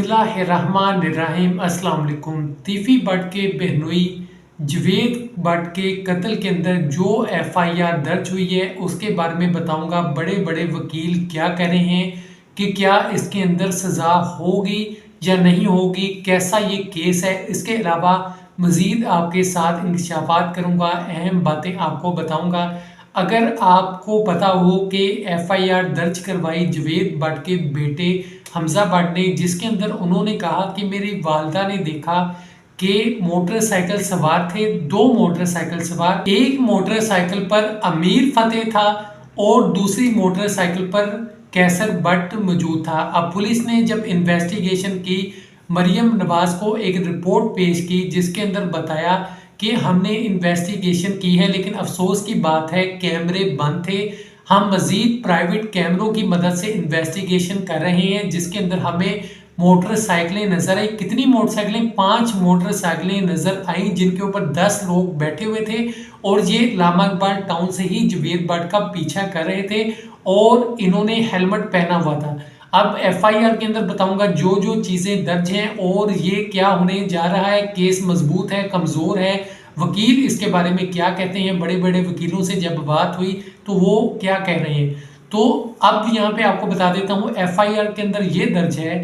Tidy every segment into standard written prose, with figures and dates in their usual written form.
बिस्मिल्लाहिर्रहमानिर्रहीम अस्सलाम वालेकुम। तीफी बट के बहनोई जवेद बट के कत्ल के अंदर जो एफआईआर दर्ज हुई है उसके बारे में बताऊंगा। बड़े बड़े वकील क्या कह रहे हैं कि क्या इसके अंदर सज़ा होगी या नहीं होगी, कैसा ये केस है। इसके अलावा मज़ीद आपके साथ इंकशाफात करूंगा, अहम बातें आपको बताऊंगा। अगर आपको पता हो कि एफआईआर दर्ज करवाई जवेद बट के बेटे हमजा बट ने, जिसके अंदर उन्होंने कहा कि मेरी वालदा ने देखा कि मोटरसाइकिल सवार थे, दो मोटरसाइकिल सवार, एक मोटरसाइकिल पर अमीर फतेह था और दूसरी मोटरसाइकिल पर कैसर बट मौजूद था। अब पुलिस ने जब इन्वेस्टिगेशन की, मरियम नवाज को एक रिपोर्ट पेश की जिसके अंदर बताया कि हमने इन्वेस्टिगेशन की है, लेकिन अफसोस की बात है कैमरे बंद थे। हम मजीद प्राइवेट कैमरों की मदद से इन्वेस्टिगेशन कर रहे हैं, जिसके अंदर हमें मोटरसाइकिलें नजर आई। कितनी मोटरसाइकिलें? 5 मोटरसाइकिलें नजर आई जिनके ऊपर 10 लोग बैठे हुए थे और ये लामा इकबाल टाउन से ही जवेद बट का पीछा कर रहे थे और इन्होंने हेलमेट पहना हुआ था। अब एफआईआर के अंदर बताऊंगा जो जो चीजें दर्ज हैं और ये क्या होने जा रहा है। केस मजबूत है, कमजोर है, वकील इसके बारे में क्या कहते हैं। बड़े बड़े वकीलों से जब बात हुई तो वो क्या कह रहे हैं, तो अब यहाँ पे आपको बता देता हूँ। एफआईआर के अंदर ये दर्ज है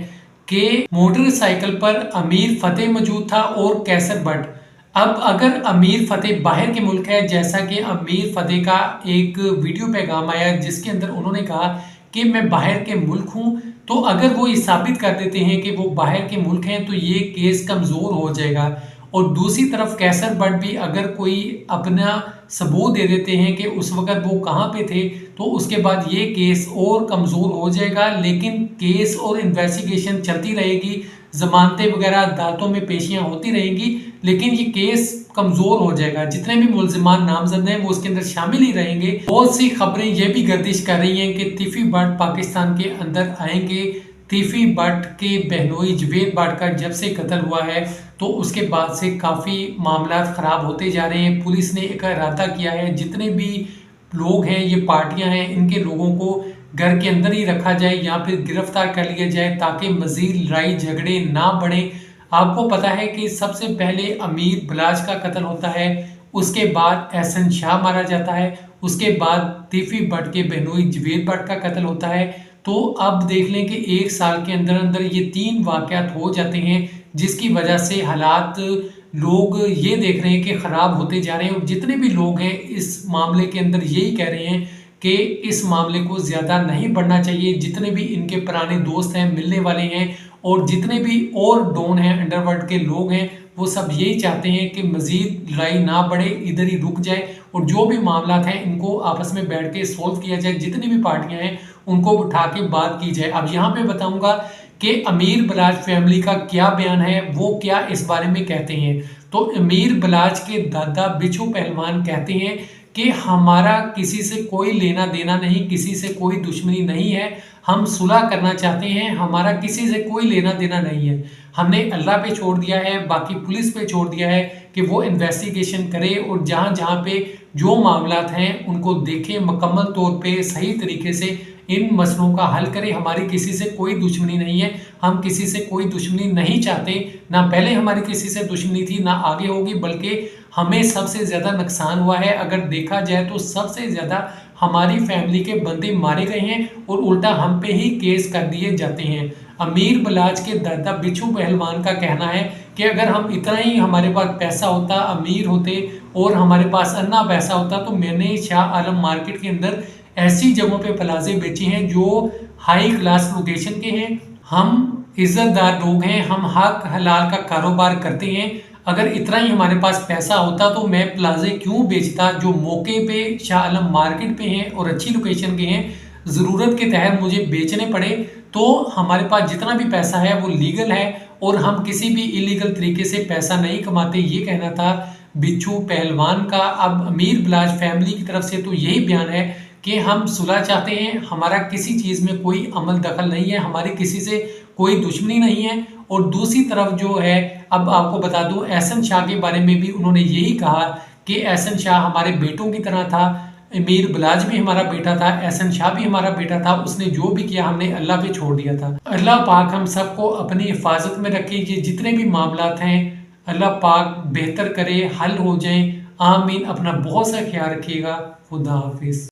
कि मोटरसाइकिल पर अमीर फतेह मौजूद था और कैसर बट। अब अगर अमीर फतेह बाहर के मुल्क है, जैसा कि अमीर फतेह का एक वीडियो पैगाम आया जिसके अंदर उन्होंने कहा कि मैं बाहर के मुल्क हूं, तो अगर वो ये साबित कर देते हैं कि वो बाहर के मुल्क हैं तो ये केस कमज़ोर हो जाएगा। और दूसरी तरफ कैसर बट भी अगर कोई अपना सबूत दे देते हैं कि उस वक़्त वो कहाँ पे थे, तो उसके बाद ये केस और कमज़ोर हो जाएगा। लेकिन केस और इन्वेस्टिगेशन चलती रहेगी, ज़मानतें वगैरह अदालतों में पेशियाँ होती रहेंगी, लेकिन ये केस कमज़ोर हो जाएगा। जितने भी मुल्ज़िमान नामजद हैं वो उसके अंदर शामिल ही रहेंगे। बहुत सी खबरें ये भी गर्दिश कर रही हैं कि तीफी बट पाकिस्तान के अंदर आएंगे। तीफी बट के बहनोई जवेद बट का जब से कत्ल हुआ है तो उसके बाद से काफ़ी मामला ख़राब होते जा रहे हैं। पुलिस ने एक इरादा किया है, जितने भी लोग हैं, ये पार्टियां हैं, इनके लोगों को घर के अंदर ही रखा जाए या फिर गिरफ्तार कर लिया जाए ताकि मज़ीद लड़ाई झगड़े ना बढ़े। आपको पता है कि सबसे पहले अमीर बलाच का कत्ल होता है, उसके बाद एहसन शाह मारा जाता है, उसके बाद तीफी बट के बहनोई जवेद बट का कत्ल होता है। तो अब देख लें कि एक साल के अंदर अंदर ये 3 वाक़यात हो जाते हैं, जिसकी वजह से हालात लोग ये देख रहे हैं कि ख़राब होते जा रहे हैं। और जितने भी लोग हैं इस मामले के अंदर यही कह रहे हैं कि इस मामले को ज़्यादा नहीं बढ़ना चाहिए। जितने भी इनके पुराने दोस्त हैं, मिलने वाले हैं, और जितने भी और डॉन हैं, अंडरवर्ल्ड के लोग हैं, वो सब यही चाहते हैं कि मज़ीद लड़ाई ना बढ़े, इधर ही रुक जाए और जो भी मामला हैं इनको आपस में बैठ के सोल्व किया जाए। जितनी भी पार्टियां हैं उनको उठा के बात की जाए। अब यहाँ पे बताऊंगा कि अमीर बलाच फैमिली का क्या बयान है, वो क्या इस बारे में कहते हैं। तो अमीर बलाच के दादा बिच्छू पहलवान कहते हैं कि हमारा किसी से कोई लेना देना नहीं, किसी से कोई दुश्मनी नहीं है, हम सुलह करना चाहते हैं, हमारा किसी से कोई लेना देना नहीं है। हमने अल्लाह पे छोड़ दिया है, बाकी पुलिस पे छोड़ दिया है कि वो इन्वेस्टिगेशन करे और जहाँ जहाँ पे जो मामलात हैं उनको देखें, मुकम्मल तौर पे सही तरीके से इन मसलों का हल करें। हमारी किसी से कोई दुश्मनी नहीं है, हम किसी से कोई दुश्मनी नहीं चाहते, ना पहले हमारी किसी से दुश्मनी थी ना आगे होगी, बल्कि हमें सबसे ज़्यादा नुकसान हुआ है। अगर देखा जाए तो सबसे ज़्यादा हमारी फैमिली के बंदे मारे गए हैं और उल्टा हम पे ही केस कर दिए जाते हैं। अमीर बलाच के दादा बिच्छू पहलवान का कहना है कि अगर हम इतना ही हमारे पास पैसा होता, अमीर होते और हमारे पास अन्ना पैसा होता, तो मैंने शाह आलम मार्केट के अंदर ऐसी जगहों पे प्लाजे बेचे हैं जो हाई क्लास लोकेशन के हैं। हम इज्जतदार लोग हैं, हम हक हलाल का कारोबार करते हैं। अगर इतना ही हमारे पास पैसा होता तो मैं प्लाजे क्यों बेचता जो मौके पे शाह आलम मार्केट पे हैं और अच्छी लोकेशन के हैं। ज़रूरत के तहत मुझे बेचने पड़े तो हमारे पास जितना भी पैसा है वो लीगल है और हम किसी भी इलीगल तरीके से पैसा नहीं कमाते। ये कहना था बिच्छू पहलवान का। अब अमीर बलाच फैमिली की तरफ से तो यही बयान है कि हम सुलह चाहते हैं, हमारा किसी चीज़ में कोई अमल दखल नहीं है, हमारी किसी से कोई दुश्मनी नहीं है। और दूसरी तरफ जो है, अब आपको बता दूं, एहसन शाह के बारे में भी उन्होंने यही कहा कि एहसन शाह हमारे बेटों की तरह था। अमीर बलाज भी हमारा बेटा था, एहसन शाह भी हमारा बेटा था। उसने जो भी किया हमने अल्लाह पे छोड़ दिया था। अल्लाह पाक हम सबको अपनी हिफाजत में रखे। ये जितने भी मामलात हैं अल्लाह पाक बेहतर करे, हल हो जाएं। आमीन। अपना बहुत सा ख्याल रखिएगा। खुदा हाफिज।